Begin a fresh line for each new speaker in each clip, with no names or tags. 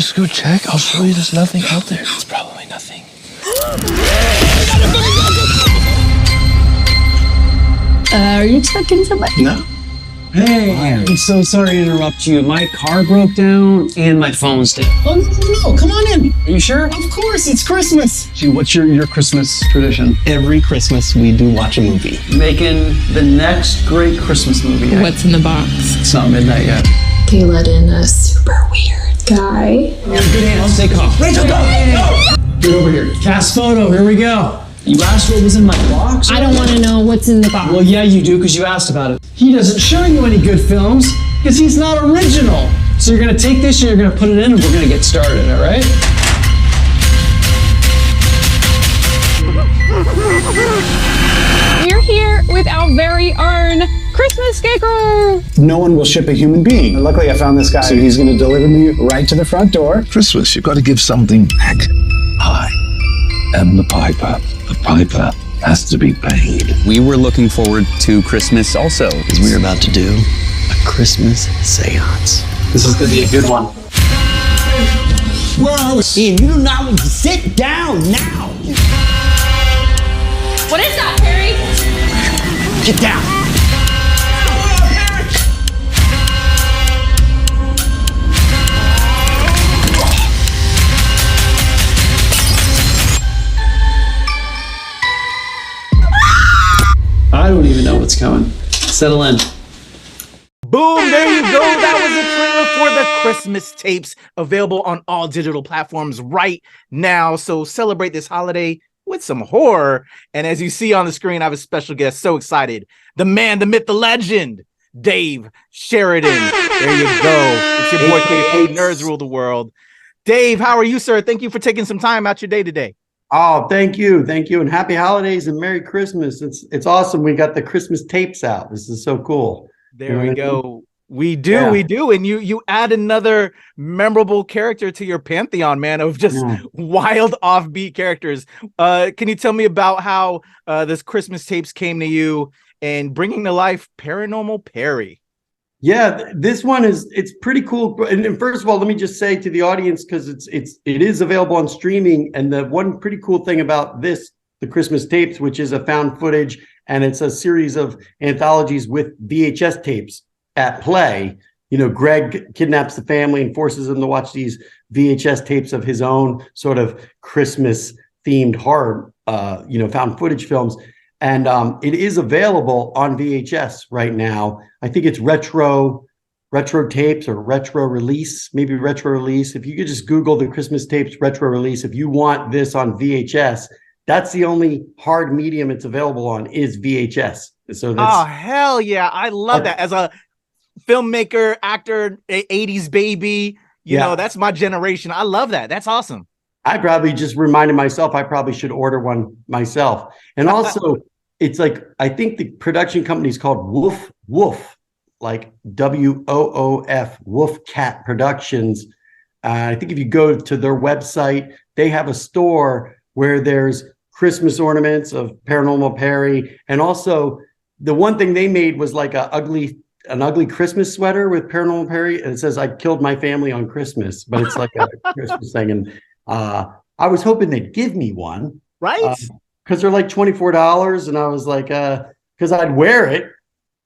just go check? I'll show you there's nothing out there. It's probably nothing.
Are you expecting somebody?
No.
Hey, I'm so sorry to interrupt you. My car broke down and my phone's dead.
Oh, no, come on in.
Are you sure?
Of course, it's Christmas.
Gee, what's your Christmas tradition?
Every Christmas, we do watch a movie.
Making the next great Christmas movie.
What's in the box?
It's not midnight yet.
They let in a super weird guy.
You're in good hands. Stay calm.
Rachel, go!
Get over here. Cast photo. Here we go. You asked what was in my box?
I don't want to know what's in the box.
Well, yeah, you do, because you asked about it. He doesn't show you any good films, because he's not original. So you're going to take this and you're going to put it in, and we're going to get started, all right?
We're here with our very own Christmas scarecrow.
No one will ship a human being. And luckily, I found this guy, so he's going to deliver me right to the front door.
Christmas, you've got to give something back. I am the piper. The piper has to be paid.
We were looking forward to Christmas also.
Because we're about to do a Christmas seance.
This is going to be a good one.
Whoa, Ian, you do not want to sit down now.
What is that, Perry?
Get down.
I don't even know what's coming. Settle in.
Boom, there you go. That was a trailer for the Christmas tapes, available on all digital platforms right now. So celebrate this holiday with some horror. And as you see on the screen, I have a special guest. So excited. The man, the myth, the legend, Dave Sheridan. There you go. It's your boy, Kuya. Nerds rule the world. Dave, how are you, sir? Thank you for taking some time out your day today.
Oh, thank you. And happy holidays and Merry Christmas. It's awesome. We got the Christmas tapes out. This is so cool.
There we go. We do. And you add another memorable character to your pantheon, man, of just wild offbeat characters. Can you tell me about how this Christmas tapes came to you and bringing to life Paranormal Perry?
Yeah, this one it's pretty cool. And first of all, let me just say to the audience, because it is available on streaming. And the one pretty cool thing about the Christmas tapes, which is a found footage, and it's a series of anthologies with VHS tapes at play. You know, Greg kidnaps the family and forces them to watch these VHS tapes of his own sort of Christmas themed horror, found footage films. And it is available on VHS right now. I think it's retro tapes or retro release, maybe retro release. If you could just Google the Christmas tapes retro release, if you want this on VHS, that's the only hard medium it's available on is VHS. So that's
hell yeah. I love that. As a filmmaker, actor, 80s baby, you know, that's my generation. I love that. That's awesome.
I probably just reminded myself I probably should order one myself. And also, it's like, I think the production company is called Woof, like WOOF, Wolf Cat Productions. I think if you go to their website, they have a store where there's Christmas ornaments of Paranormal Perry. And also, the one thing they made was like an ugly Christmas sweater with Paranormal Perry. And it says, "I killed my family on Christmas," but it's like a Christmas thing. And I was hoping they'd give me one.
Right?
Because they're like $24, and I was like, because I'd wear it.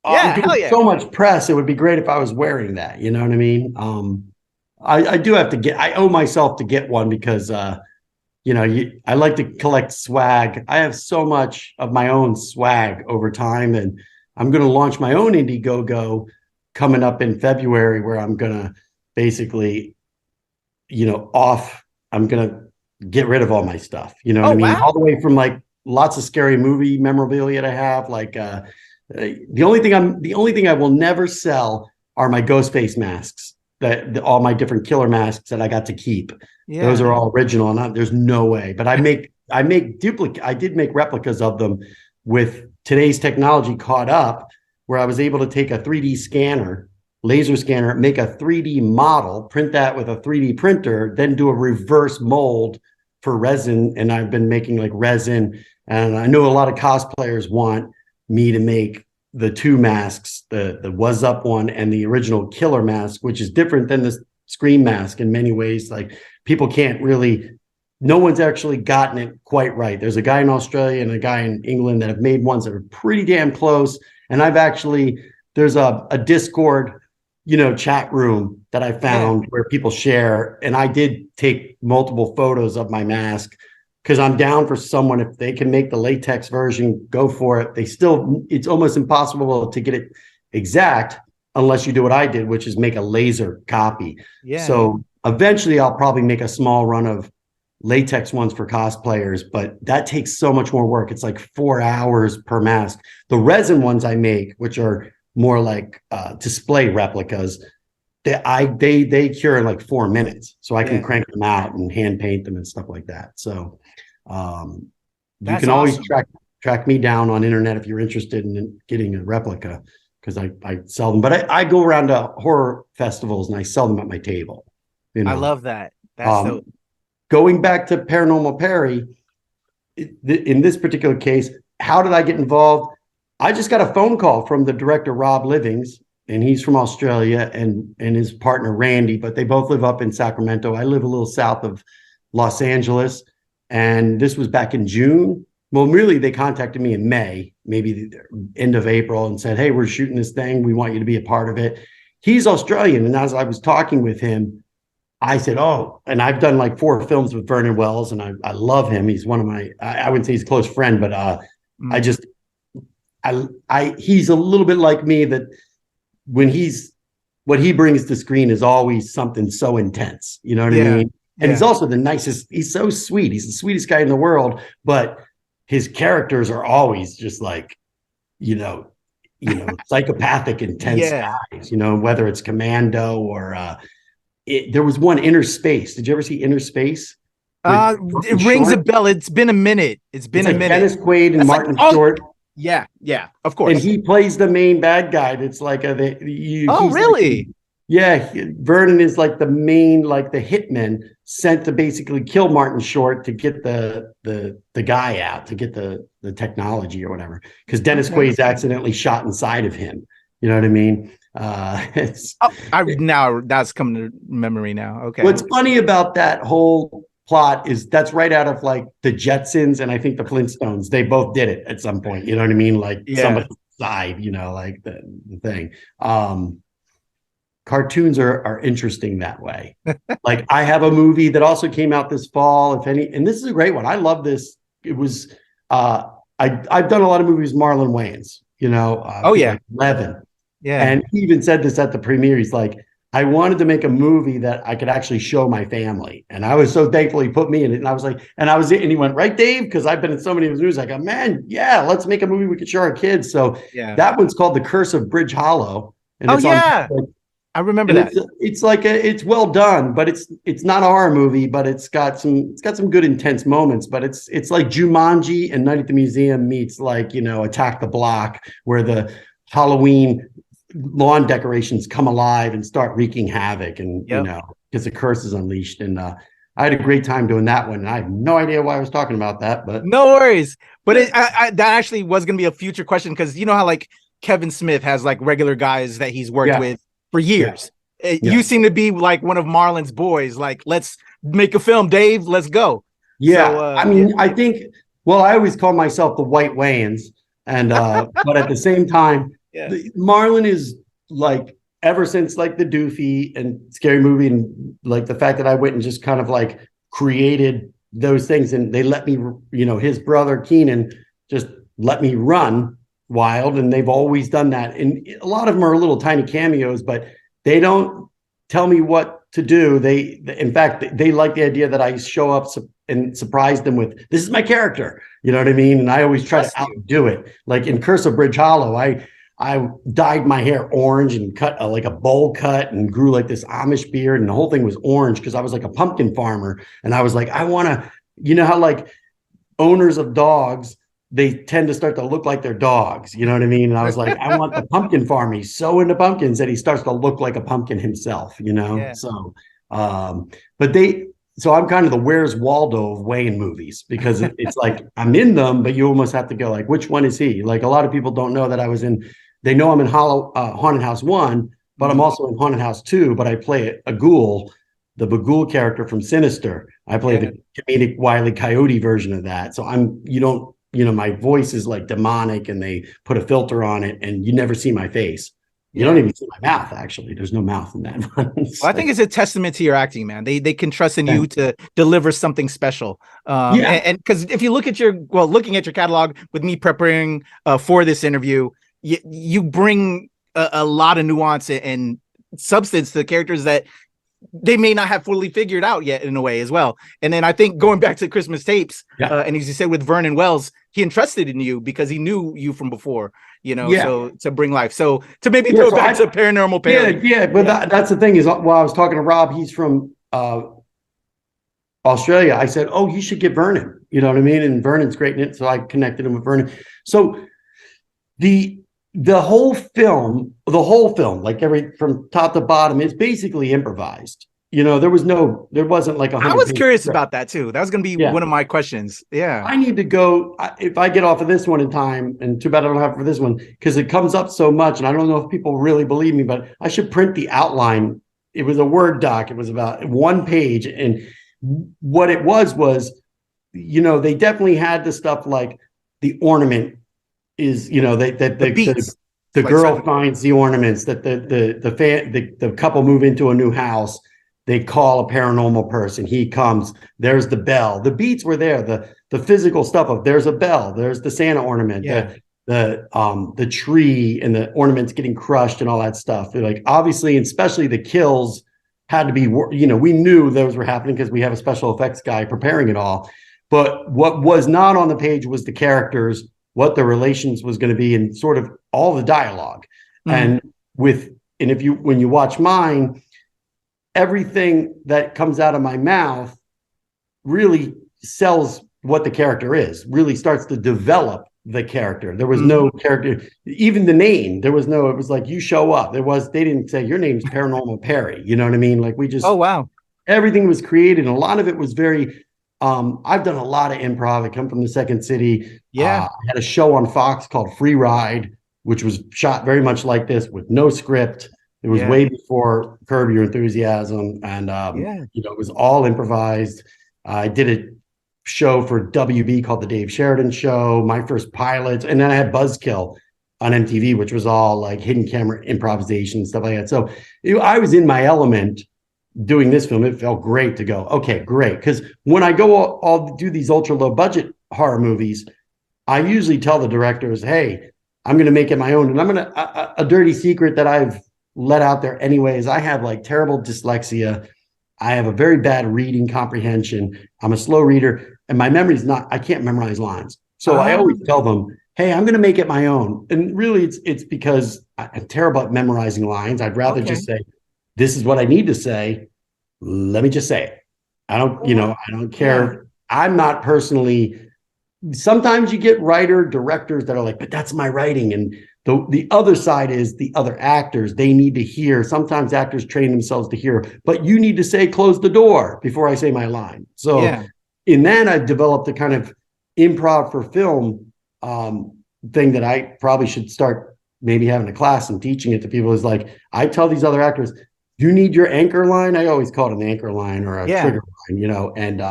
Hell yeah.
So much press. It would be great if I was wearing that. You know what I mean? I do have to I owe myself to get one because, I like to collect swag. I have so much of my own swag over time, and I'm going to launch my own Indiegogo coming up in February, where I'm going to basically, I'm going to get rid of all my stuff. You know what I mean? Wow. All the way from like lots of scary movie memorabilia that I have. Like the only thing I will never sell are my ghost face masks. All my different killer masks that I got to keep. Yeah. Those are all original, and there's no way. But I did make replicas of them with today's technology caught up, where I was able to take a 3D scanner, laser scanner, make a 3D model, print that with a 3D printer, then do a reverse mold for resin. And I've been making like resin, and I know a lot of cosplayers want me to make the two masks, the Was Up one and the original killer mask, which is different than Scream mask in many ways. Like people can't really, no one's actually gotten it quite right. There's a guy in Australia and a guy in England that have made ones that are pretty damn close. And there's a Discord, chat room that I found where people share. And I did take multiple photos of my mask because I'm down for someone. If they can make the latex version, go for it. It's almost impossible to get it exact unless you do what I did, which is make a laser copy.
Yeah.
So eventually I'll probably make a small run of latex ones for cosplayers, but that takes so much more work. It's like 4 hours per mask. The resin ones I make, which are more like display replicas, they cure in like 4 minutes. So I can crank them out and hand paint them and stuff like that. So you can always track me down on internet if you're interested in getting a replica, because I sell them. But I go around to horror festivals and I sell them at my table.
I love that. That's so.
Going back to Paranormal Perry, in this particular case, how did I get involved? I just got a phone call from the director, Rob Livings, and he's from Australia, and his partner, Randy, but they both live up in Sacramento. I live a little south of Los Angeles, and this was back in June. Well, really, they contacted me in May, maybe the end of April, and said, hey, we're shooting this thing. We want you to be a part of it. He's Australian, and as I was talking with him, I said, oh, and I've done like 4 films with Veron Wells, and I love him. He's one of my, I wouldn't say he's a close friend, but he's a little bit like me, that what he brings to screen is always something so intense. You know what I mean? And he's also the nicest. He's so sweet. He's the sweetest guy in the world, but his characters are always just like, psychopathic, intense guys, whether it's Commando or, there was one, Inner Space. Did you ever see Inner Space?
It rings a bell. It's been a minute. It's been a minute.
Dennis Quaid and Martin Short.
Yeah, of course.
And he plays the main bad guy. It's like
really?
Vernon is like the main, like the hitman sent to basically kill Martin Short to get the guy out, to get the technology or whatever. Because Dennis Quaid's accidentally shot inside of him. You know what I mean?
Now that's coming to memory now. Okay.
What's funny about that whole plot is that's right out of like the Jetsons and I think the Flintstones. They both did it at some point. You know what I mean? Like somebody died, like the thing. Cartoons are interesting that way. Like I have a movie that also came out this fall, and this is a great one. I love this. It was I've done a lot of movies, Marlon Wayans, like 11. Yeah. And he even said this at the premiere. He's like, I wanted to make a movie that I could actually show my family. And I was so thankful he put me in it. And I was like, and he went, right, Dave? Because I've been in so many of his movies. I go, man, yeah, let's make a movie we could show our kids. So that one's called The Curse of Bridge Hollow. And
I remember that.
It's well done, but it's not a horror movie, but it's got some good intense moments. But it's like Jumanji and Night at the Museum meets like, Attack the Block, where the Halloween lawn decorations come alive and start wreaking havoc, and because the curse is unleashed. And I had a great time doing that one, and I have no idea why I was talking about that, but no
worries. But that actually was going to be a future question, because you know how like Kevin Smith has like regular guys that he's worked with for years. You seem to be like one of Marlon's boys. Like, let's make a film, Dave. Let's go.
I think. Well, I always call myself the White Wayans, and but at the same time. Marlon is like, ever since like the Doofy and Scary Movie, and like the fact that I went and just kind of like created those things, and they let me, his brother Keenan just let me run wild, and they've always done that. And a lot of them are little tiny cameos, but they don't tell me what to do. In fact, they like the idea that I show up and surprise them with, this is my character. You know what I mean? And I always try to outdo it. Like in Curse of Bridge Hollow, I dyed my hair orange and cut like a bowl cut and grew like this Amish beard, and the whole thing was orange because I was like a pumpkin farmer. And I was like, I want to, how like owners of dogs, they tend to start to look like their dogs. You know what I mean? And I was like, I want the pumpkin farmer. He's so into pumpkins that he starts to look like a pumpkin himself, So, so I'm kind of the Where's Waldo of Wayne movies, because it's like I'm in them, but you almost have to go like, which one is he? Like a lot of people don't know that I was in. They know I'm in Haunted House 1, but I'm also in Haunted House 2, but I play a ghoul, the Bagul character from Sinister. I play the comedic Wile E. Coyote version of that. So my voice is like demonic, and they put a filter on it, and you never see my face. You don't even see my mouth, actually. There's no mouth in that one.
Well, I think it's a testament to your acting, man. They can trust in you to deliver something special. And because if you look at looking at your catalog with me preparing for this interview, you bring a lot of nuance and substance to the characters that they may not have fully figured out yet, in a way as well. And then I think going back to Christmas Tapes, and as you said with Veron Wells, he entrusted in you because he knew you from before, so to bring life. So to maybe throw back to Paranormal Perry.
But that's the thing is, while I was talking to Rob, he's from Australia. I said, oh, you should get Vernon, you know what I mean? And Vernon's great in it. So I connected him with Vernon. So the whole film, like from top to bottom, is basically improvised. There wasn't like
I was curious about that too. That was going to be one of my questions. Yeah.
I need to go, if I get off of this one in time, and too bad I don't have it for this one, because it comes up so much, and I don't know if people really believe me, but I should print the outline. It was a Word doc. It was about 1 page. And what it was, they definitely had the stuff like the ornament is, the girl finds the ornaments, that the couple move into a new house. They call a paranormal person. He comes. There's the bell. The beats were there. The physical stuff of there's a bell. There's the Santa ornament. The tree and the ornaments getting crushed and all that stuff. Like, obviously, and especially the kills had to be. We knew those were happening because we have a special effects guy preparing it all. But what was not on the page was the characters, what the relations was going to be, and sort of all the dialogue. And when you watch mine, everything that comes out of my mouth really sells what the character is, really starts to develop the character. There was no character, even the name, it was like, you show up. They didn't say your name's Paranormal Perry. You know what I mean? Like,
oh, wow.
Everything was created. And a lot of it was very, I've done a lot of improv. I come from the Second City. I had a show on Fox called Free Ride, which was shot very much like this with no script. It was way before Curb Your Enthusiasm, and it was all improvised. I did a show for WB called The Dave Sheridan Show, my first pilot, and then I had Buzzkill on MTV, which was all like hidden camera improvisation and stuff like that. So I was in my element doing this film. It felt great to go, okay, great. Because when I go I'll do these ultra low budget horror movies, I usually tell the directors, hey, I'm going to make it my own. And I'm going to, a dirty secret that I've let out there anyways, I have like terrible dyslexia. I have a very bad reading comprehension. I'm a slow reader, and my memory is not, I can't memorize lines. So I always tell them, hey, I'm going to make it my own. And really it's because I'm terrible at memorizing lines. I'd rather just say, this is what I need to say. Let me just say it. I don't care. I'm not personally, sometimes you get directors that are like, but that's my writing. And the other side is the other actors. They need to hear. Sometimes actors train themselves to hear, but you need to say, close the door before I say my line. So in that, I've developed a kind of improv for film thing that I probably should start maybe having a class and teaching it to people. Is like, I tell these other actors, you need your anchor line. I always call it an anchor line or a trigger line, and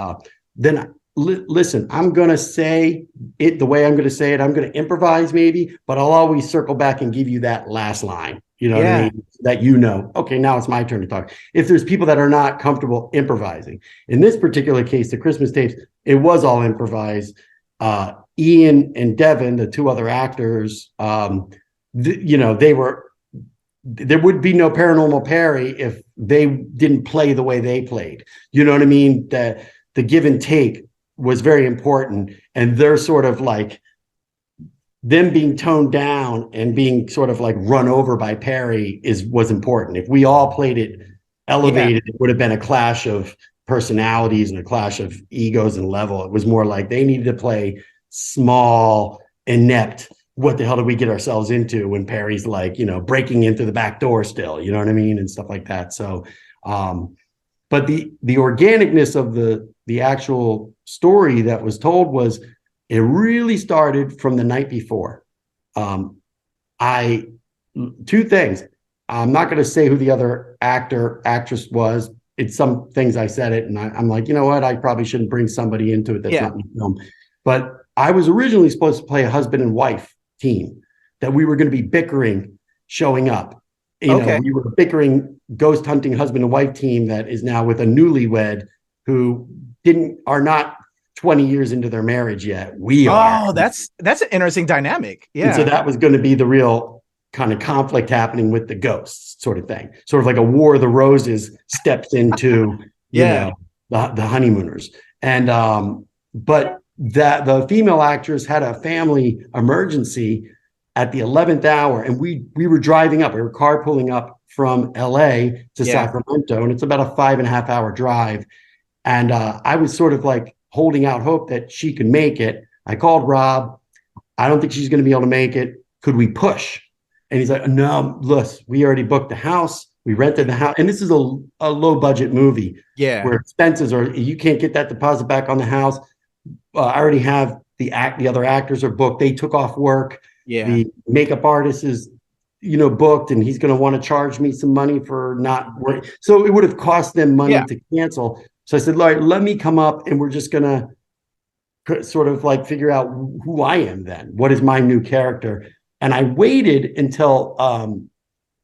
then listen, I'm going to say it the way I'm going to say it. I'm going to improvise maybe, but I'll always circle back and give you that last line, what I mean? That, okay, now it's my turn to talk. If there's people that are not comfortable improvising. In this particular case, the Christmas Tapes, it was all improvised. Ian and Devin, the two other actors, there would be no Paranormal Perry if they didn't play the way they played. You know what I mean? The give and take was very important, and they're sort of like them being toned down and being sort of like run over by Perry was important. If we all played it elevated, it would have been a clash of personalities and a clash of egos and level. It was more like they needed to play small, inept. What the hell did we get ourselves into when Perry's like, breaking into the back door still, you know what I mean? And stuff like that. So, but the organicness of the actual story that was told was, it really started from the night before. Two things. I'm not going to say who the other actress was. It's some things I said it, and I'm like, you know what? I probably shouldn't bring somebody into it that's not in the film. But I was originally supposed to play a husband and wife team, that we were going to be bickering, showing up. You know, we were bickering, ghost hunting husband and wife team that is now with a newlywed who are not 20 years into their marriage yet. We are.
Oh, that's an interesting dynamic. Yeah.
And so that was going to be the real kind of conflict happening with the ghosts, sort of thing. Sort of like a War of the Roses steps into, you know, the honeymooners. And but that the female actress had a family emergency at the 11th hour, and we were driving up. We were carpooling up from LA to Sacramento, and it's about a 5.5 hour drive. And I was sort of like holding out hope that she could make it. I called Rob. I don't think she's going to be able to make it. Could we push? And he's like, no, listen, we already booked the house. We rented the house. And this is a low budget movie where expenses you can't get that deposit back on the house. I already have the other actors are booked. They took off work. Yeah. The makeup artist is, booked, and he's going to want to charge me some money for not working. So it would have cost them money to cancel. So I said, Larry, let me come up, and we're just going to sort of like figure out who I am then. What is my new character? And I waited until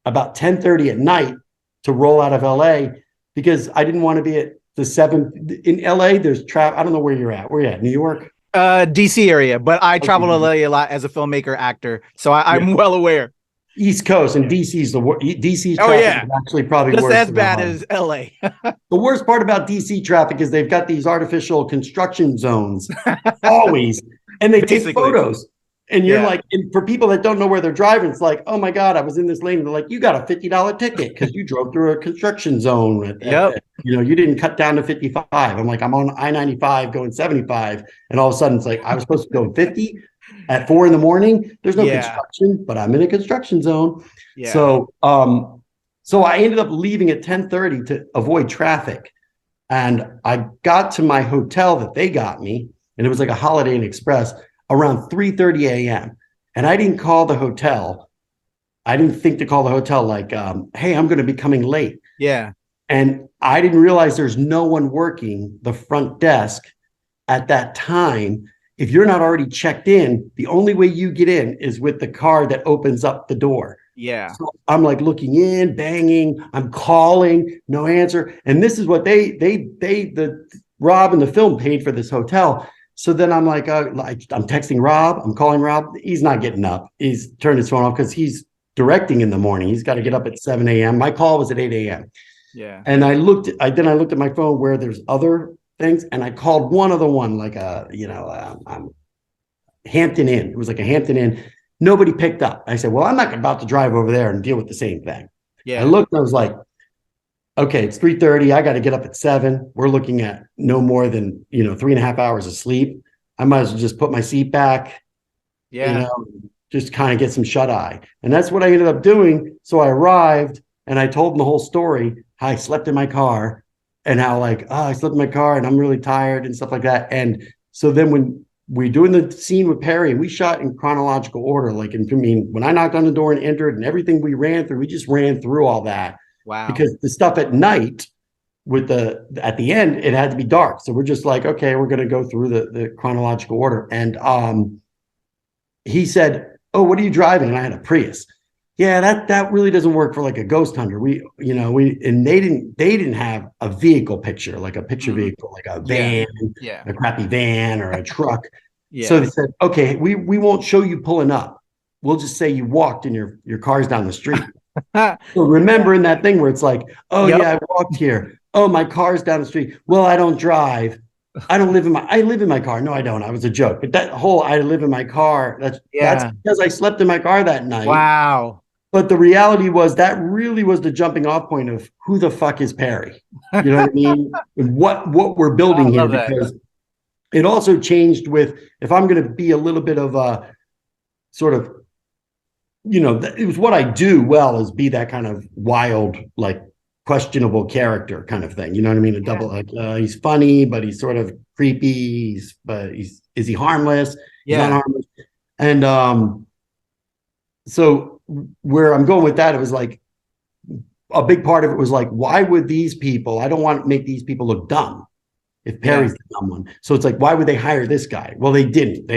about 10:30 at night to roll out of LA, because I didn't want to be at the 7th. In LA, there's I don't know where you're at. Where are you at? New York?
DC area, but I travel to LA a lot as a filmmaker actor, so I'm well aware.
East Coast, and DC's the worst. DC's
traffic
is actually probably
just
worse
as bad as LA.
The worst part about DC traffic is they've got these artificial construction zones always, and they take photos. And you're like, and for people that don't know where they're driving, it's like, oh my God, I was in this lane. And they're like, you got a $50 ticket because you drove through a construction zone. You didn't cut down to 55. I'm like, I'm on I-95 going 75. And all of a sudden it's like, I was supposed to go 50 at 4 a.m. There's no construction, but I'm in a construction zone. Yeah. So I ended up leaving at 10:30 to avoid traffic. And I got to my hotel that they got me, and it was like a Holiday Inn Express, around 3:30 a.m. And I didn't call the hotel. I didn't think to call the hotel like, hey, I'm going to be coming late. Yeah. And I didn't realize there's no one working the front desk at that time. If you're not already checked in, the only way you get in is with the card that opens up the door. Yeah. So I'm like looking in, banging, I'm calling, no answer. And this is what the Rob in the film paid for this hotel. So then I'm like, I'm texting Rob. I'm calling Rob. He's not getting up. He's turned his phone off because he's directing in the morning. He's got to get up at 7 a.m. My call was at 8 a.m. Yeah. And I looked at my phone where there's other things, and I called one other one, like Hampton Inn. It was like a Hampton Inn. Nobody picked up. I said, well, I'm not about to drive over there and deal with the same thing. Yeah. I looked, and I was like, okay, it's 3:30. I got to get up at 7. We're looking at no more than 3.5 hours of sleep. I might as well just put my seat back. Yeah. Just kind of get some shut eye. And that's what I ended up doing. So I arrived, and I told them the whole story, how I slept in my car, and how I slept in my car and I'm really tired and stuff like that. And so then when we're doing the scene with Perry, we shot in chronological order. When I knocked on the door and entered and everything we ran through, we just ran through all that. Wow. Because the stuff at night at the end, it had to be dark. So we're just like, okay, we're going to go through the chronological order. And he said, oh, what are you driving? And I had a Prius. Yeah, that really doesn't work for like a ghost hunter. They didn't have a vehicle picture, like a picture vehicle, like a van, a crappy van or a truck. So they said, okay, we won't show you pulling up. We'll just say you walked and your car's down the street. So remembering that thing where it's like, oh yeah, I walked here. Oh, my car's down the street. Well, I don't drive. I live in my car. No, I don't. I was a joke. But that whole I live in my car, that's because I slept in my car that night. Wow. But the reality was that really was the jumping off point of who the fuck is Perry? You know what I mean? And what we're building here, because it also changed with, if I'm going to be a little bit of a sort of, it was what I do well, is be that kind of wild, like questionable character kind of thing. You know what I mean? A double, like he's funny, but he's sort of creepy. Is he harmless? He's not harmless. And so where I'm going with that, it was like, a big part of it was like, why would these people, I don't want to make these people look dumb if Perry's the dumb one. So it's like, why would they hire this guy? Well, they didn't.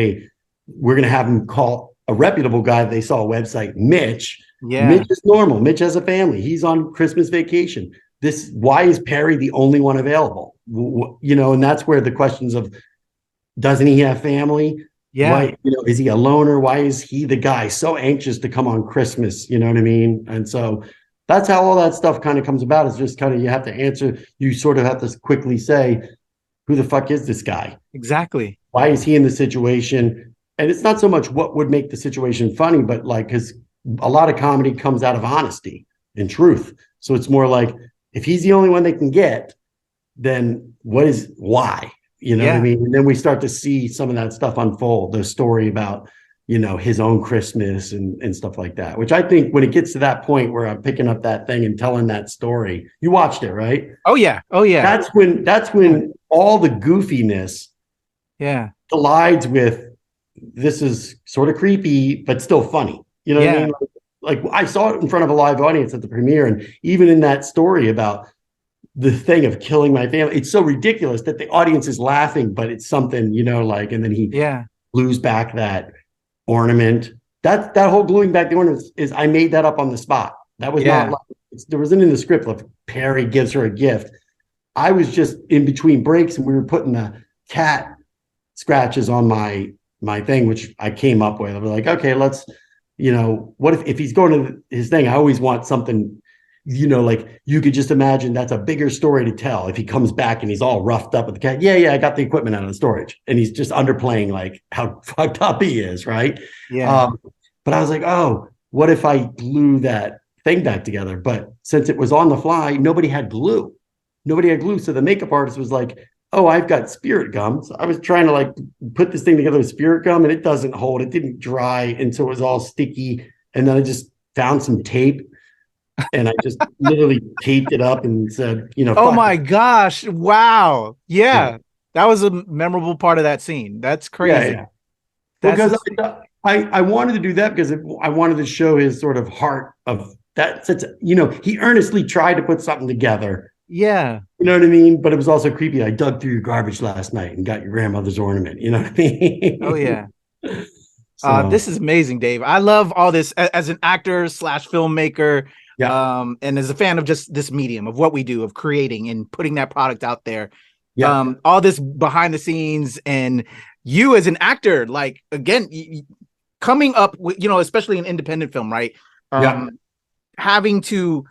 We're going to have him call a reputable guy. They saw a website, Mitch.
Yeah.
Mitch is normal. Mitch has a family. He's on Christmas vacation. Why is Perry the only one available? You know, and that's where the questions of, doesn't he have family?
Yeah.
Why, you know, is he a loner? Why is he the guy so anxious to come on Christmas? You know what I mean? And so that's how all that stuff kind of comes about. It's just kind of, you have to answer, you sort of have to quickly say, who the fuck is this guy?
Exactly.
Why is he in the situation? And it's not so much what would make the situation funny, but like, because a lot of comedy comes out of honesty and truth. So it's more like, if he's the only one they can get, then why? You know what I mean? And then we start to see some of that stuff unfold, the story about, you know, his own Christmas and stuff like that, which I think when it gets to that point where I'm picking up that thing and telling that story, you watched it, right?
Oh yeah.
That's when all the goofiness collides with, this is sort of creepy, but still funny. You know what I mean? Like I saw it in front of a live audience at the premiere. And even in that story about the thing of killing my family, it's so ridiculous that the audience is laughing, but it's something, you know, like, and then he glues back that ornament. That whole gluing back the ornament is, I made that up on the spot. That was not like, there wasn't in the script of Perry gives her a gift. I was just in between breaks and we were putting the cat scratches on my thing, which I came up with. I was like, okay, let's, you know, what if he's going to his thing? I always want something, you know, like you could just imagine that's a bigger story to tell if he comes back and he's all roughed up with the cat. Yeah, I got the equipment out of the storage, and he's just underplaying like how fucked up he is, right?
Yeah.
But I was like, oh, what if I glue that thing back together? But since it was on the fly, nobody had glue. So the makeup artist was like, oh, I've got spirit gum. So I was trying to like put this thing together with spirit gum, and it doesn't hold. It didn't dry, and so it was all sticky. And then I just found some tape, and I just literally taped it up and said, you know,
oh my gosh, wow, that was a memorable part of that scene. That's crazy.
Because I wanted to do that because I wanted to show his sort of heart of that. You know, he earnestly tried to put something together.
Yeah.
You know what I mean? But it was also creepy. I dug through your garbage last night and got your grandmother's ornament. You know what I mean?
Oh, yeah. This is amazing, Dave. I love all this as an actor / filmmaker. Yeah. And as a fan of just this medium of what we do, of creating and putting that product out there. Yeah. All this behind the scenes, and you as an actor, like, again, coming up with, you know, especially an independent film, right? Having to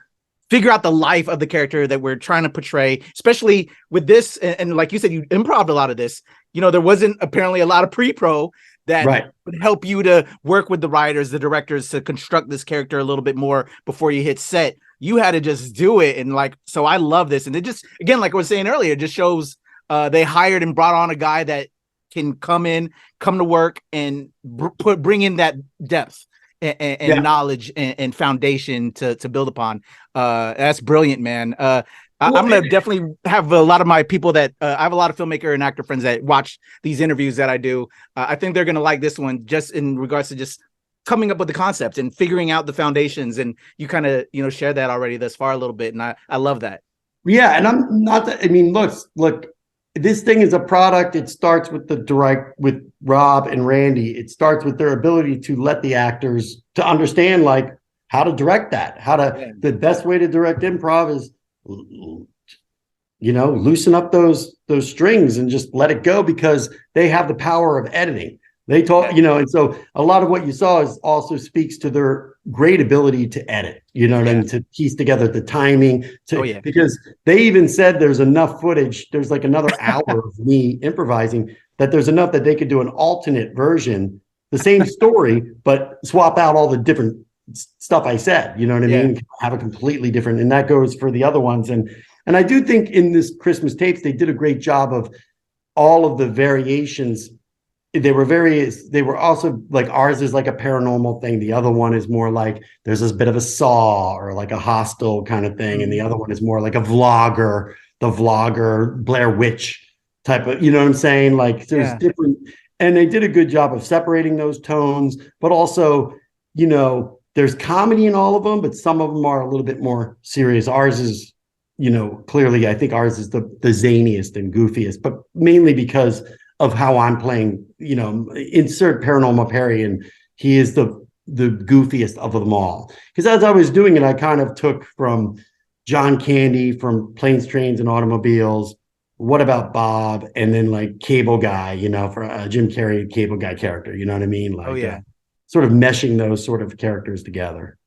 figure out the life of the character that we're trying to portray, especially with this. And like you said, you improv a lot of this. You know, there wasn't apparently a lot of pre-pro that would help you to work with the writers, the directors, to construct this character a little bit more before you hit set. You had to just do it. And like, so I love this. And it just, again, like I was saying earlier, it just shows they hired and brought on a guy that can come to work and bring in that depth and knowledge and foundation to build upon. That's brilliant, man. I'm going to definitely have a lot of my people that I have a lot of filmmaker and actor friends that watch these interviews that I do. I think they're going to like this one just in regards to just coming up with the concept and figuring out the foundations. And you kind of, you know, shared that already thus far a little bit. And I love that. Yeah. And I'm not that, I mean, look, this thing is a product. It starts with with Rob and Randy. It starts with their ability to let the actors to understand like how to direct that, the best way to direct improv is, you know, loosen up those strings and just let it go, because they have the power of editing. They talk, you know, and so a lot of what you saw is also speaks to their great ability to edit, you know what I mean, to piece together the timing, because they even said there's enough footage, there's like another hour of me improvising, that there's enough that they could do an alternate version, the same story, but swap out all the different stuff I said, you know what I mean, have a completely different, and that goes for the other ones. And I do think in this Christmas tapes, they did a great job of all of the variations. They were also like, ours is like a paranormal thing. The other one is more like there's this bit of a Saw or like a Hostel kind of thing. And the other one is more like the vlogger, Blair Witch type of, you know what I'm saying? Like there's different, and they did a good job of separating those tones, but also, you know,
there's comedy in all of them, but some of them are a little bit more serious. Ours is, clearly, I think ours is the zaniest and goofiest, but mainly because of how I'm playing, insert Paranormal Perry, and he is the goofiest of them all. Because as I was doing it, I kind of took from John Candy, from Planes, Trains, and Automobiles, What About Bob, and then like Cable Guy, for Jim Carrey Cable Guy character, you know what I mean? Like, sort of meshing those sort of characters together.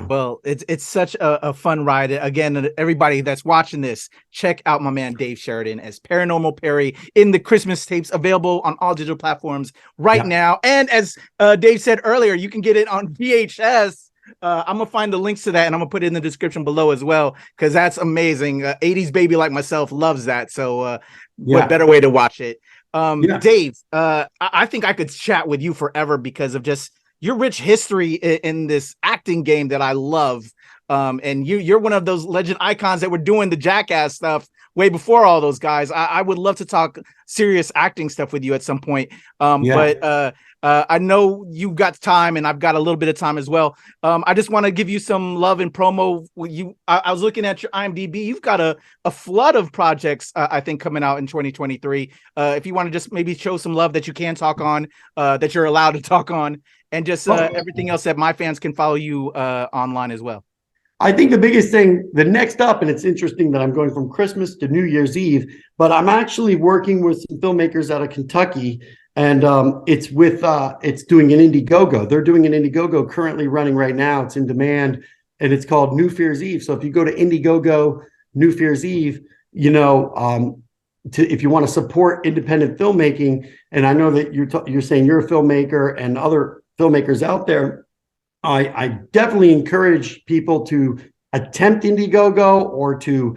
Well, it's such a fun ride. Again, everybody that's watching this, check out my man Dave Sheridan as Paranormal Perry in the Christmas Tapes, available on all digital platforms right now. And as Dave said earlier, you can get it on VHS. I'm gonna find the links to that, and I'm gonna put it in the description below as well, because that's amazing. 80s baby like myself loves that. So what better way to watch it? Dave, I think I could chat with you forever because of just your rich history in this acting game that I love. And you're one of those legend icons that were doing the Jackass stuff way before all those guys. I would love to talk serious acting stuff with you at some point. But I know you've got time, and I've got a little bit of time as well. I just want to give you some love and promo. I was looking at your IMDb. You've got a flood of projects, I think, coming out in 2023. If you want to just maybe show some love that you can talk on, that you're allowed to talk on, and just everything else that my fans can follow you online as well.
I think the biggest thing, the next up, and it's interesting that I'm going from Christmas to New Year's Eve, but I'm actually working with some filmmakers out of Kentucky, and it's doing an Indiegogo. They're doing an Indiegogo currently running right now. It's in demand, and it's called New Fear's Eve. So if you go to Indiegogo New Fear's Eve, if you want to support independent filmmaking, and I know that you're saying you're a filmmaker and other filmmakers out there, I definitely encourage people to attempt Indiegogo, or to,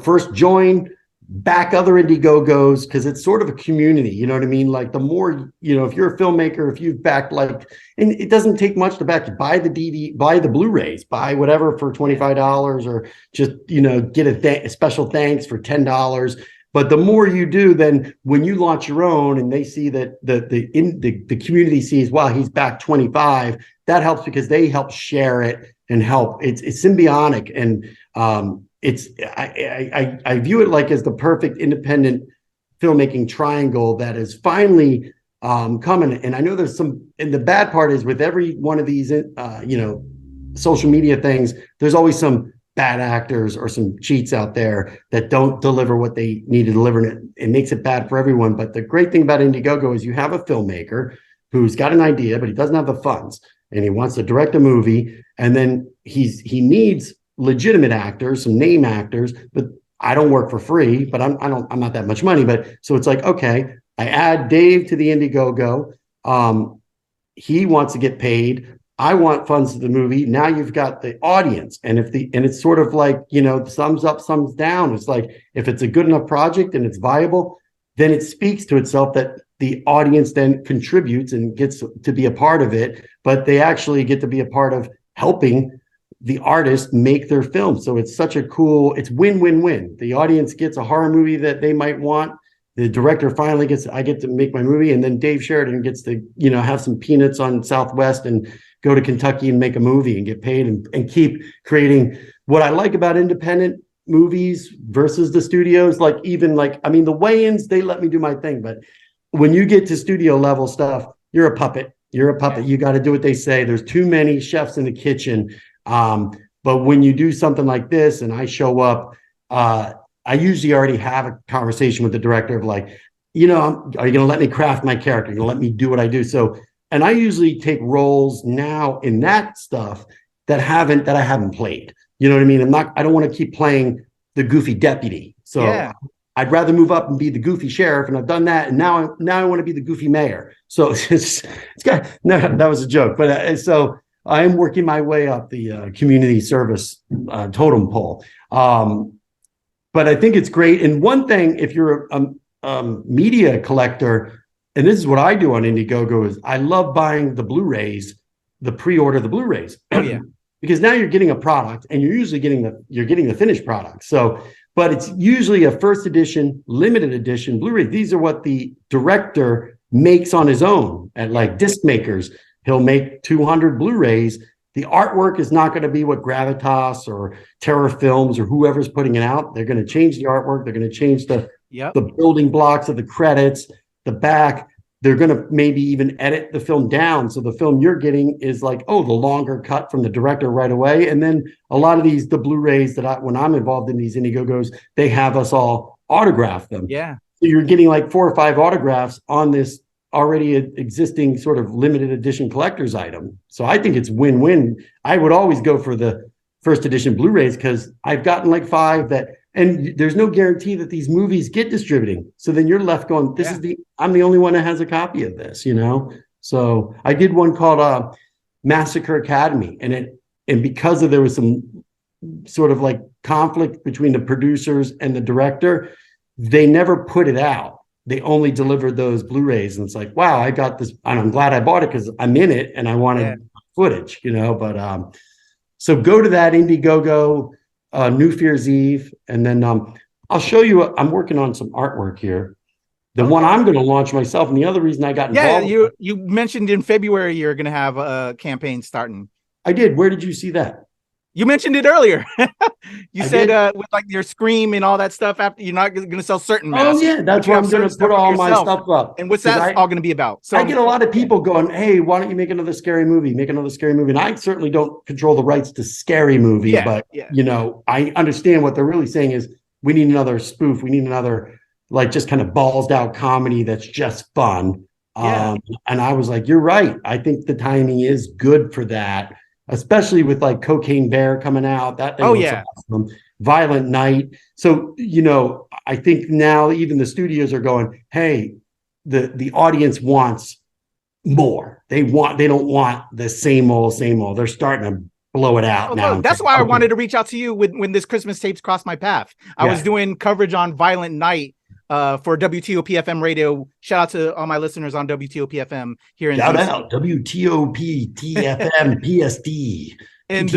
first join, back other Indiegogos, because it's sort of a community, you know what I mean? Like the more, if you're a filmmaker, if you've backed and it doesn't take much to back, buy the DVD, buy the Blu-rays, buy whatever for $25, or just, get a special thanks for $10. But the more you do, then when you launch your own and they see that the community sees, wow, he's back 25, that helps because they help share it and help. It's symbiotic, and I view it like as the perfect independent filmmaking triangle that is finally coming. And I know there's some, and the bad part is with every one of these social media things, there's always some bad actors or some cheats out there that don't deliver what they need to deliver, and it makes it bad for everyone. But the great thing about Indiegogo is you have a filmmaker who's got an idea, but he doesn't have the funds, and he wants to direct a movie, and then he needs legitimate actors, some name actors, but I don't work for free, but I'm not that much money. But so it's like, okay, I add Dave to the Indiegogo. He wants to get paid. I want funds to the movie. Now you've got the audience. And it's sort of like, thumbs up, thumbs down. It's like, if it's a good enough project and it's viable, then it speaks to itself that the audience then contributes and gets to be a part of it, but they actually get to be a part of helping the artist make their film. So it's such a cool, it's win-win-win. The audience gets a horror movie that they might want. The director finally I get to make my movie, and then Dave Sheridan gets to, have some peanuts on Southwest and go to Kentucky and make a movie and get paid and keep creating. What I like about independent movies versus the studios, the weigh-ins, they let me do my thing, but when you get to studio level stuff, you're a puppet. You got to do what they say. There's too many chefs in the kitchen. But when you do something like this and I show up, I usually already have a conversation with the director of like, are you going to let me craft my character? You're going to let me do what I do? So, and I usually take roles now in that stuff that I haven't played. You know what I mean? I don't want to keep playing the goofy deputy. So I'd rather move up and be the goofy sheriff, and I've done that. And now I want to be the goofy mayor. So that was a joke. But so I am working my way up the community service totem pole. But I think it's great. And one thing, if you're a media collector, and this is what I do on Indiegogo, is I love buying the Blu-rays, the pre-order the Blu-rays. Oh yeah. Because now you're getting a product, and you're usually getting the finished product. So, but it's usually a first edition, limited edition Blu-ray. These are what the director makes on his own at like disc makers. He'll make 200 Blu-rays, The artwork is not going to be what Gravitas or Terror Films or whoever's putting it out. They're going to change the artwork. They're going to change the building blocks of the credits, the back. They're going to maybe even edit the film down. So the film you're getting is like, oh, the longer cut from the director right away. And then a lot of the Blu-rays when I'm involved in these Indiegogos, they have us all autograph them.
Yeah.
So you're getting like 4 or 5 autographs on this already existing sort of limited edition collector's item. So I think it's win-win. I would always go for the first edition Blu-rays because I've gotten like 5 and there's no guarantee that these movies get distributing. So then you're left going, I'm the only one that has a copy of this, you know? So I did one called Massacre Academy, and because there was some sort of like conflict between the producers and the director, they never put it out. They only delivered those Blu-rays, and it's like, wow, I got this, and I'm glad I bought it because I'm in it and I wanted footage, you know. But so go to that Indiegogo, New Fear's Eve, and then I'll show you. I'm working on some artwork here. The one I'm going to launch myself, and the other reason I got involved.
Yeah, you mentioned in February you're going to have a campaign starting.
I did. Where did you see that?
You mentioned it earlier. You said with like your Scream and all that stuff. After you're not going to sell certain masks.
Oh yeah, that's where I'm going to put all my stuff up.
And what's that all going to be about? So
I get a lot of people going, "Hey, why don't you make another scary movie? Make another scary movie." And I certainly don't control the rights to scary movie, but you know, I understand what they're really saying is we need another spoof. We need another like just kind of balls out comedy that's just fun. And I was like, "You're right. I think the timing is good for that." Especially with like Cocaine Bear coming out, that thing was awesome. Violent Night. So, you know, I think now even the studios are going, hey, the audience wants more. They don't want the same old. They're starting to blow it out now.
That's why I wanted to reach out to you when this Christmas tapes crossed my path. I was doing coverage on Violent Night for WTOP FM radio. Shout out to all my listeners on WTOP FM here in
Shout out WTOP TFM PSD.
And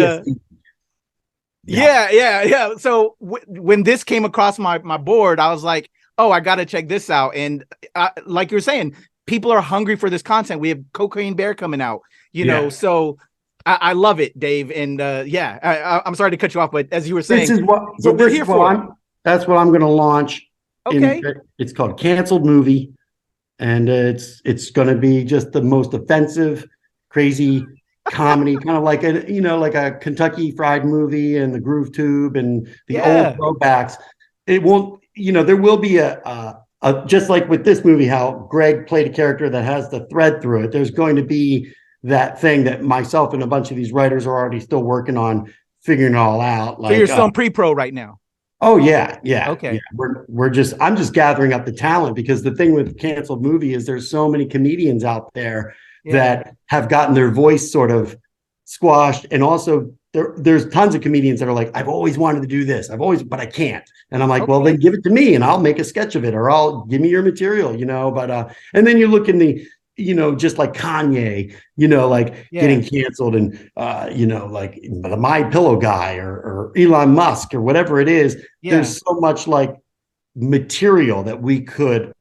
so when this came across my board, I was like, oh, I got to check this out. And like you were saying, people are hungry for this content. We have Cocaine Bear coming out, you know, so I love it, Dave. And I'm sorry to cut you off, but as you were saying, we're here for.
That's what I'm going to launch.
Okay.
It's called Canceled Movie, and it's going to be just the most offensive, crazy comedy, kind of like a Kentucky Fried Movie and the Groove Tube and the old throwbacks. It won't, there will be a just like with this movie, how Greg played a character that has the thread through it. There's going to be that thing that myself and a bunch of these writers are already still working on figuring it all out.
So you're still in pre-pro right now.
Oh yeah.
Okay.
Yeah. I'm just gathering up the talent, because the thing with Canceled Movie is there's so many comedians out there that have gotten their voice sort of squashed, and also there's tons of comedians that are like, I've always wanted to do this, but I can't. And I'm like, well, then give it to me and I'll make a sketch of it, or I'll give me your material, but and then you look in the just like Kanye, getting canceled, and like the My Pillow guy or Elon Musk or whatever it is. There's so much like material that we could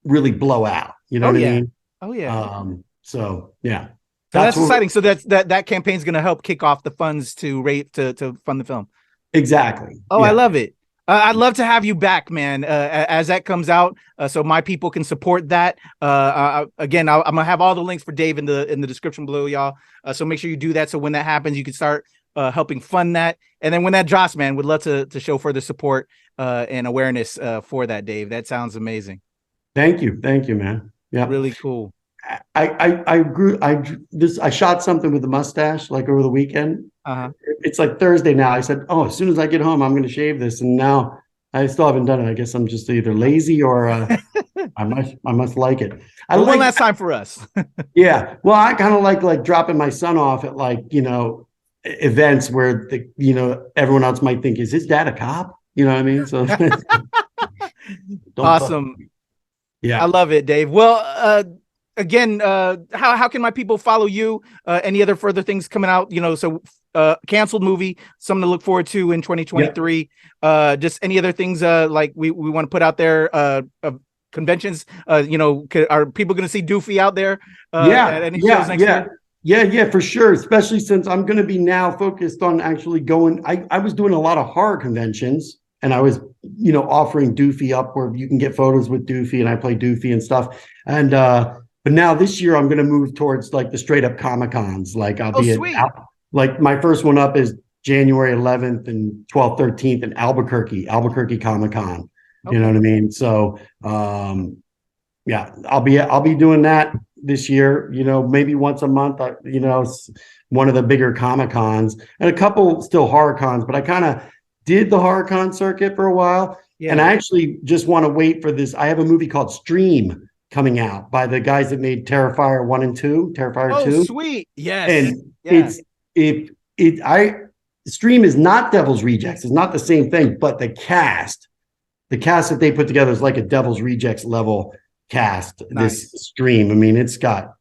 really blow out. You know what I mean?
Oh yeah.
So yeah.
That's exciting. So that campaign is going to help kick off the funds to fund the film.
Exactly.
Oh, yeah. I love it. I'd love to have you back, man, as that comes out, so my people can support that. Again, I'm gonna have all the links for Dave in the description below, y'all. So make sure you do that, so when that happens, you can start helping fund that. And then when that drops, man, would love to show further support and awareness for that, Dave. That sounds amazing.
Thank you, man. Yeah,
really cool.
I shot something with the mustache like over the weekend. It's like Thursday now. I said, as soon as I get home, I'm going to shave this, and now I still haven't done it. I guess I'm just either lazy or I must like it.
One last time for us.
Yeah, well, I kind of like dropping my son off at events where everyone else might think, is his dad a cop? You know what I mean? So
awesome. Yeah, I love it, Dave. Well, again, how can my people follow you? Any other further things coming out? So Canceled Movie, something to look forward to in 2023. Just any other things like we want to put out there? Conventions. Are people going to see Doofy out there? At any shows next year?
Yeah, for sure. Especially since I'm going to be now focused on actually going. I was doing a lot of horror conventions, and I was, offering Doofy up where you can get photos with Doofy, and I play Doofy and stuff. And but now this year I'm going to move towards like the straight up Comic Cons. Like I'll be
sweet.
like my first one up is January 11th and 12th, 13th in Albuquerque Comic Con.
Okay.
You know what I mean? So yeah, I'll be doing that this year, maybe once a month, one of the bigger Comic Cons and a couple still horror cons, but I kind of did the horror con circuit for a while. Yeah. And I actually just want to wait for this. I have a movie called Stream coming out by the guys that made Terrifier 1 and 2, Terrifier 2.
Oh, sweet. Yes.
And Stream is not Devil's Rejects. It's not the same thing, but the cast that they put together is like a Devil's Rejects level cast. Nice. This Stream. I mean, it's got,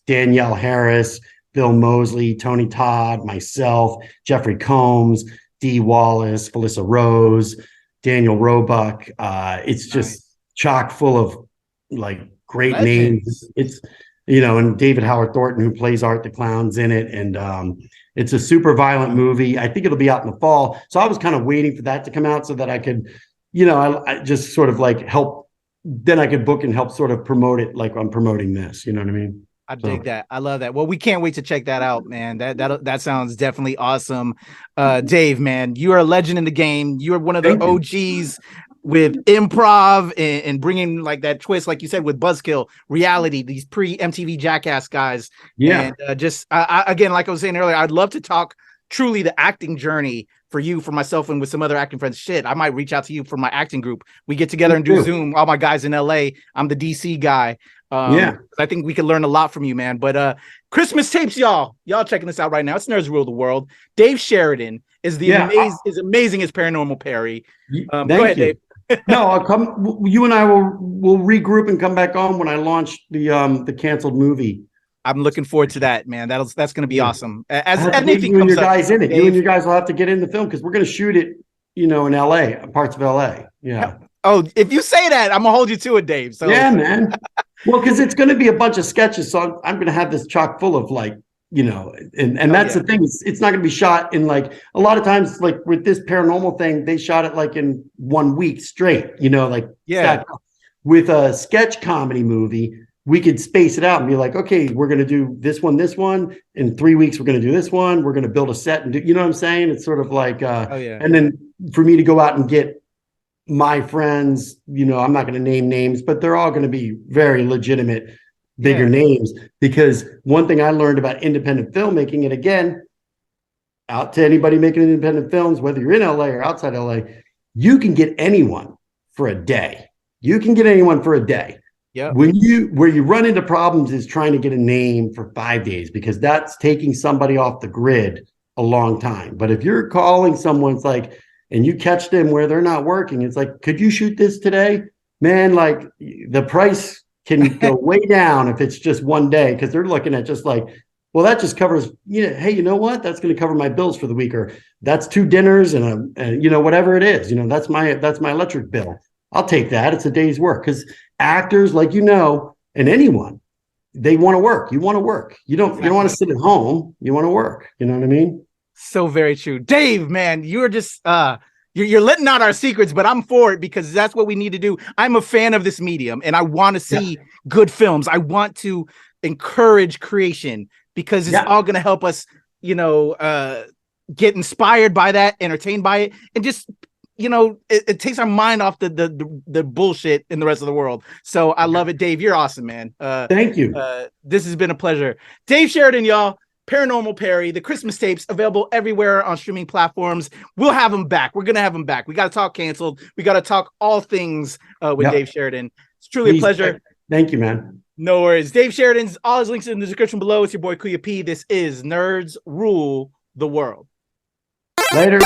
Danielle Harris, Bill Moseley, Tony Todd, myself, Jeffrey Combs, Dee Wallace, Felissa Rose, Daniel Roebuck. It's just chock full of like great names. It's, and David Howard Thornton, who plays Art the Clown's in it. And it's a super violent movie. I think it'll be out in the fall. So I was kind of waiting for that to come out so that I could, I just sort of like help. Then I could book and help sort of promote it like I'm promoting this. You know what I mean?
I dig that. I love that. Well, we can't wait to check that out, man. That sounds definitely awesome. Dave, man, you are a legend in the game. You are one of the OGs with improv and bringing like that twist, like you said, with Buzzkill, reality, these pre-MTV Jackass guys.
Yeah.
And again, like I was saying earlier, I'd love to talk truly the acting journey for you, for myself, and with some other acting friends. Shit, I might reach out to you for my acting group. We get together and do Zoom. All my guys in LA. I'm the DC guy. I think we can learn a lot from you, man. But Christmas tapes, y'all checking this out right now. It's Nerds Rule the World. Dave Sheridan is is amazing as Paranormal Perry. Go ahead, Dave.
No, I'll come. You and I will regroup and come back on when I launch the canceled movie.
I'm looking forward to that, man. That's going to be awesome. As anything
you and
comes
your guys
up,
in it, you and your guys will have to get in the film because we're going to shoot it, in LA, parts of LA. Yeah.
Oh, if you say that, I'm gonna hold you to it, Dave. So
yeah, man. Well, because it's going to be a bunch of sketches, so I'm going to have this chock full of like, and that's the thing. It's not going to be shot in like a lot of times, like with this paranormal thing, they shot it like in 1 week straight. With a sketch comedy movie, we could space it out and be like, okay, we're going to do this one. In 3 weeks, we're going to do this one. We're going to build a set and do, you know what I'm saying? It's sort of like, and then for me to go out and get my friends, I'm not going to name names, but they're all going to be very legitimate, bigger names. Because one thing I learned about independent filmmaking, and again, out to anybody making independent films, whether you're in LA or outside LA, you can get anyone for a day. Yeah. Where you run into problems is trying to get a name for 5 days, because that's taking somebody off the grid a long time. But if you're calling someone's like, and you catch them where they're not working, it's like, could you shoot this today? Man, like the price can go way down if it's just 1 day, because they're looking at just like, well, that just covers, hey, you know what? That's going to cover my bills for the week, or that's 2 dinners and whatever it is, that's my electric bill. I'll take that. It's a day's work, because actors, like, and anyone, they want to work. You want to work. You don't want to sit at home. You want to work. You know what I mean?
So very true. Dave, man, you're just you're letting out our secrets, but I'm for it because that's what we need to do. I'm a fan of this medium and I want to see good films. I want to encourage creation because it's all going to help us, get inspired by that, entertained by it, and just it takes our mind off the bullshit in the rest of the world. So I love it, Dave. You're awesome, man.
Thank you.
This has been a pleasure. Dave Sheridan, y'all. Paranormal Perry, the Christmas tapes available everywhere on streaming platforms. We'll have him back. We're gonna have him back. We got to talk canceled. We got to talk all things with Dave Sheridan. It's truly a pleasure.
Thank you, man.
No worries. Dave Sheridan's all his links in the description below. It's your boy Kuya P. This is Nerds Rule the World.
Later.